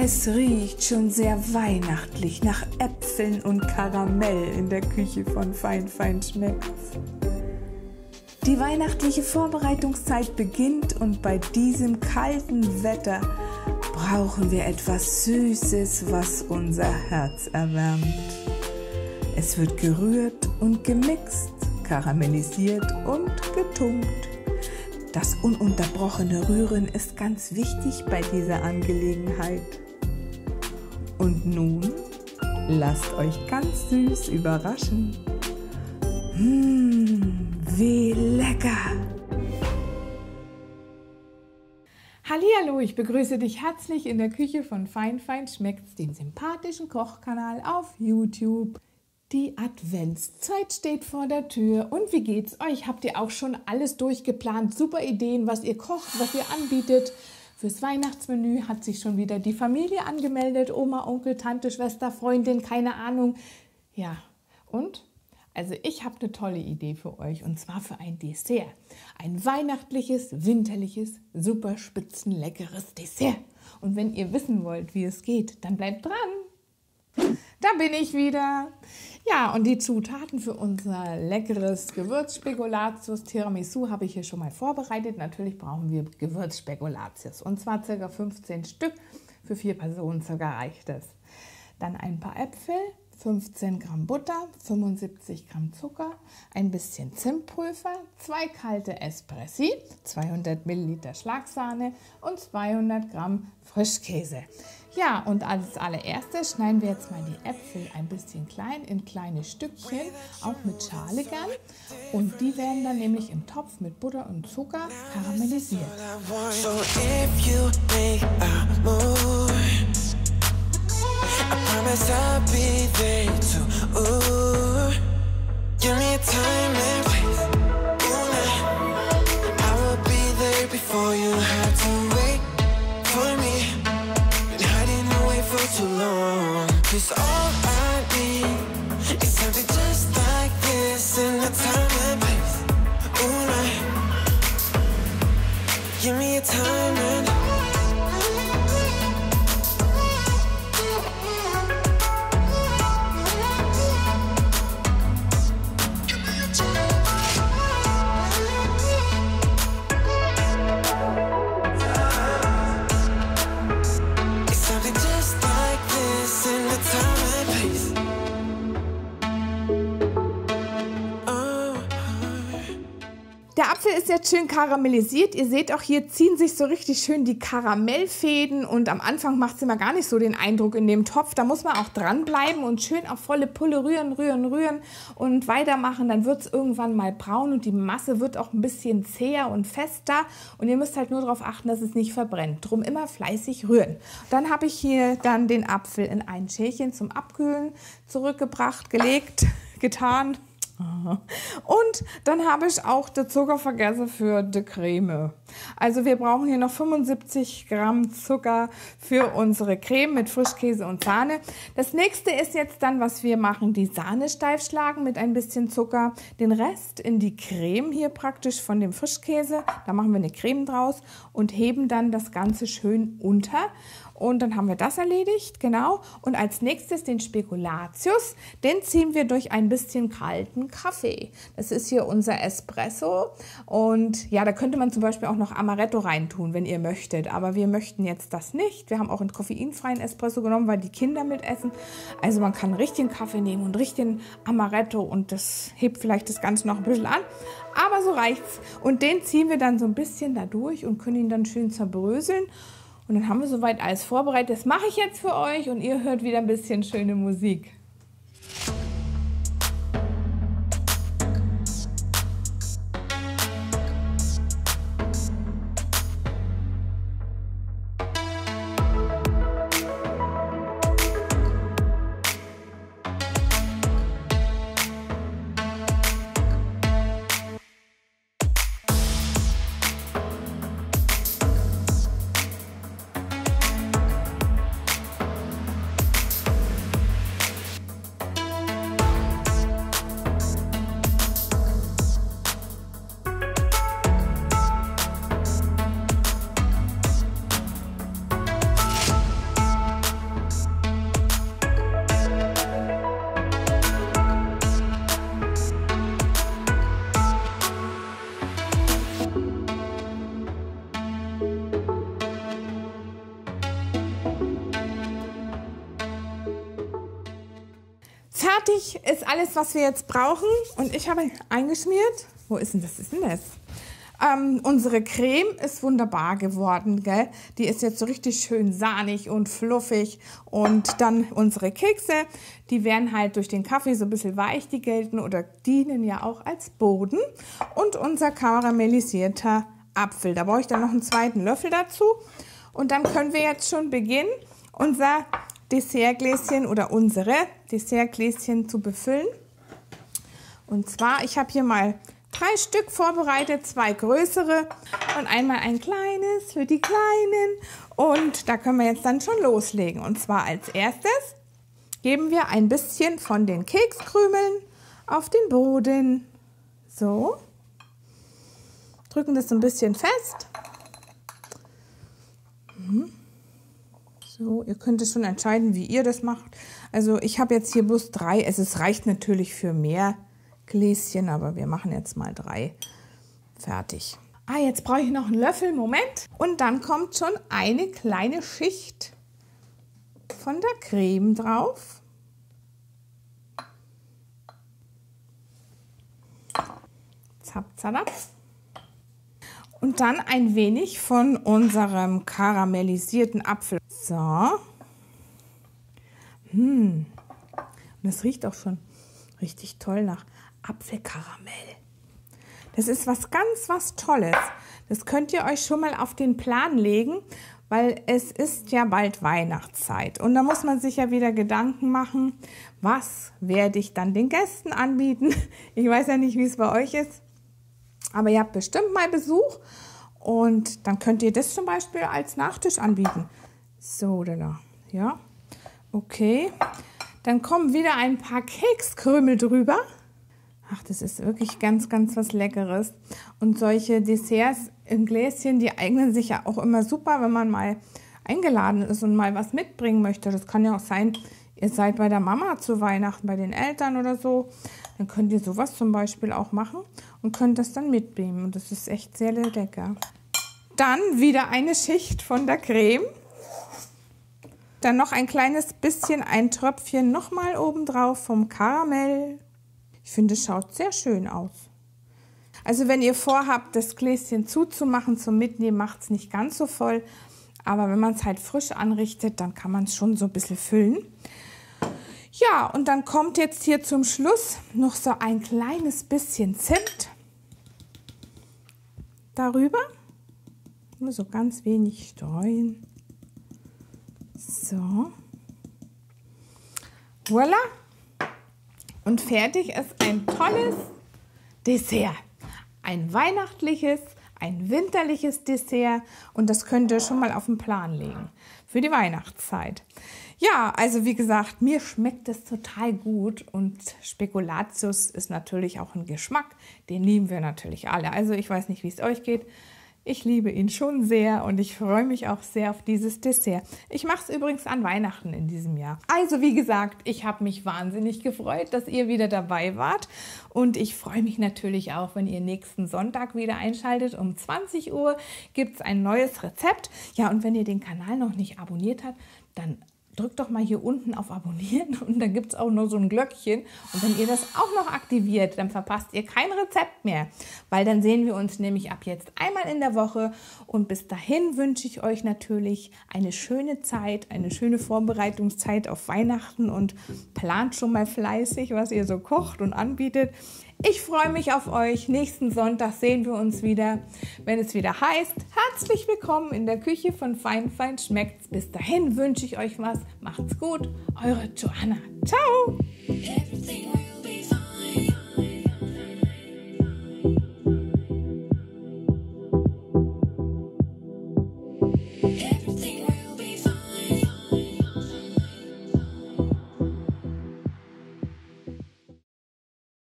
Es riecht schon sehr weihnachtlich nach Äpfeln und Karamell in der Küche von Fein Fein Schmeckt's. Die weihnachtliche Vorbereitungszeit beginnt und bei diesem kalten Wetter brauchen wir etwas Süßes, was unser Herz erwärmt. Es wird gerührt und gemixt, karamellisiert und getunkt. Das ununterbrochene Rühren ist ganz wichtig bei dieser Angelegenheit. Und nun lasst euch ganz süß überraschen. Wie lecker! Hallihallo, ich begrüße dich herzlich in der Küche von Fein Fein Schmeckt's, dem sympathischen Kochkanal auf YouTube. Die Adventszeit steht vor der Tür. Und wie geht's euch? Habt ihr auch schon alles durchgeplant? Super Ideen, was ihr kocht, was ihr anbietet? Fürs Weihnachtsmenü hat sich schon wieder die Familie angemeldet. Oma, Onkel, Tante, Schwester, Freundin, keine Ahnung. Ja, und? Also ich habe eine tolle Idee für euch und zwar für ein Dessert. Ein weihnachtliches, winterliches, super spitzenleckeres Dessert. Und wenn ihr wissen wollt, wie es geht, dann bleibt dran. Da bin ich wieder. Ja, und die Zutaten für unser leckeres Gewürzspekulatius Tiramisu habe ich hier schon mal vorbereitet. Natürlich brauchen wir Gewürzspekulatius und zwar ca. 15 Stück. Für 4 Personen circa reicht es. Dann ein paar Äpfel, 15 Gramm Butter, 75 Gramm Zucker, ein bisschen Zimtpulver, 2 kalte Espressi, 200 Milliliter Schlagsahne und 200 Gramm Frischkäse. Ja, und als allererstes schneiden wir jetzt mal die Äpfel ein bisschen klein in kleine Stückchen, auch mit Schale gern. Und die werden dann nämlich im Topf mit Butter und Zucker karamellisiert. I promise I'll be there too. Ooh, give me a time and place. I will be there before you have to wait for me. Been hiding away for too long. 'Cause all I need is something just like this in a time and place. Ooh, give me a time and Der Apfel ist jetzt schön karamellisiert. Ihr seht auch, hier ziehen sich so richtig schön die Karamellfäden und am Anfang macht es immer gar nicht so den Eindruck in dem Topf. Da muss man auch dranbleiben und schön auf volle Pulle rühren und weitermachen. Dann wird es irgendwann mal braun und die Masse wird auch ein bisschen zäher und fester. Und ihr müsst halt nur darauf achten, dass es nicht verbrennt. Drum immer fleißig rühren. Dann habe ich hier dann den Apfel in ein Schälchen zum Abkühlen zurückgebracht, gelegt, getan. Und dann habe ich auch den Zucker vergessen für die Creme. Also wir brauchen hier noch 75 Gramm Zucker für unsere Creme mit Frischkäse und Sahne. Das nächste ist jetzt dann, was wir machen, die Sahne steif schlagen mit ein bisschen Zucker. Den Rest in die Creme hier praktisch von dem Frischkäse. Da machen wir eine Creme draus und heben dann das Ganze schön unter. Und dann haben wir das erledigt, genau. Und als nächstes den Spekulatius, den ziehen wir durch ein bisschen kalten Kaffee. Das ist hier unser Espresso. Und ja, da könnte man zum Beispiel auch noch Amaretto reintun, wenn ihr möchtet. Aber wir möchten jetzt das nicht. Wir haben auch einen koffeinfreien Espresso genommen, weil die Kinder mitessen. Also man kann richtigen Kaffee nehmen und richtigen Amaretto und das hebt vielleicht das Ganze noch ein bisschen an. Aber so reicht's. Und den ziehen wir dann so ein bisschen da durch und können ihn dann schön zerbröseln. Und dann haben wir soweit alles vorbereitet. Das mache ich jetzt für euch und ihr hört wieder ein bisschen schöne Musik. fertig ist alles, was wir jetzt brauchen. Und ich habe eingeschmiert. Wo ist denn das? Unsere Creme ist wunderbar geworden, gell? Die ist jetzt so richtig schön sahnig und fluffig. Und dann unsere Kekse, die werden halt durch den Kaffee so ein bisschen weich, die gelten oder dienen ja auch als Boden. Und unser karamellisierter Apfel. Da brauche ich dann noch einen zweiten Löffel dazu. Und dann können wir jetzt schon beginnen, unser Dessertgläschen oder unsere Dessertgläschen zu befüllen. Und zwar, ich habe hier mal 3 Stück vorbereitet, 2 größere und einmal ein kleines für die Kleinen. Und da können wir jetzt dann schon loslegen. Und zwar als erstes geben wir ein bisschen von den Kekskrümeln auf den Boden. So. Drücken das so ein bisschen fest. So, ihr könnt es schon entscheiden, wie ihr das macht. Also ich habe jetzt hier bloß 3. Es reicht natürlich für mehr Gläschen, aber wir machen jetzt mal 3. Fertig. Jetzt brauche ich noch einen Löffel. Moment. Und dann kommt schon eine kleine Schicht von der Creme drauf. Zap, zap. Und dann ein wenig von unserem karamellisierten Apfel. So. Und das riecht auch schon richtig toll nach Apfelkaramell. Das ist was Tolles. Das könnt ihr euch schon mal auf den Plan legen, weil es ist ja bald Weihnachtszeit. Und da muss man sich ja wieder Gedanken machen, was werde ich dann den Gästen anbieten. Ich weiß ja nicht, wie es bei euch ist. Aber ihr habt bestimmt mal Besuch und dann könnt ihr das zum Beispiel als Nachtisch anbieten. So, da, ja, okay. Dann kommen wieder ein paar Kekskrümel drüber. Ach, das ist wirklich ganz was Leckeres. Und solche Desserts im Gläschen, die eignen sich ja auch immer super, wenn man mal eingeladen ist und mal was mitbringen möchte. Das kann ja auch sein, ihr seid bei der Mama zu Weihnachten, bei den Eltern oder so. Dann könnt ihr sowas zum Beispiel auch machen und könnt das dann mitnehmen. Und das ist echt sehr lecker. Dann wieder eine Schicht von der Creme. Dann noch ein kleines bisschen, ein Tröpfchen nochmal oben drauf vom Karamell. Ich finde, es schaut sehr schön aus. Also wenn ihr vorhabt, das Gläschen zuzumachen zum Mitnehmen, macht es nicht ganz so voll. Aber wenn man es halt frisch anrichtet, dann kann man es schon so ein bisschen füllen. Ja, und dann kommt jetzt hier zum Schluss noch so ein kleines bisschen Zimt darüber. Nur so ganz wenig streuen. So. Voila. Und fertig ist ein tolles Dessert. Ein weihnachtliches, ein winterliches Dessert. Und das könnt ihr schon mal auf den Plan legen für die Weihnachtszeit. Ja, also wie gesagt, mir schmeckt es total gut und Spekulatius ist natürlich auch ein Geschmack, den lieben wir natürlich alle. Also ich weiß nicht, wie es euch geht. Ich liebe ihn schon sehr und ich freue mich auch sehr auf dieses Dessert. Ich mache es übrigens an Weihnachten in diesem Jahr. Also wie gesagt, ich habe mich wahnsinnig gefreut, dass ihr wieder dabei wart. Und ich freue mich natürlich auch, wenn ihr nächsten Sonntag wieder einschaltet. Um 20 Uhr gibt es ein neues Rezept. Ja, und wenn ihr den Kanal noch nicht abonniert habt, dann drückt doch mal hier unten auf Abonnieren und dann gibt es auch noch so ein Glöckchen. Und wenn ihr das auch noch aktiviert, dann verpasst ihr kein Rezept mehr, weil dann sehen wir uns nämlich ab jetzt einmal in der Woche. Und bis dahin wünsche ich euch natürlich eine schöne Zeit, eine schöne Vorbereitungszeit auf Weihnachten und plant schon mal fleißig, was ihr so kocht und anbietet. Ich freue mich auf euch. Nächsten Sonntag sehen wir uns wieder, wenn es wieder heißt, herzlich willkommen in der Küche von Fein Fein Schmeckt's. Bis dahin wünsche ich euch was. Macht's gut. Eure Joanna. Ciao.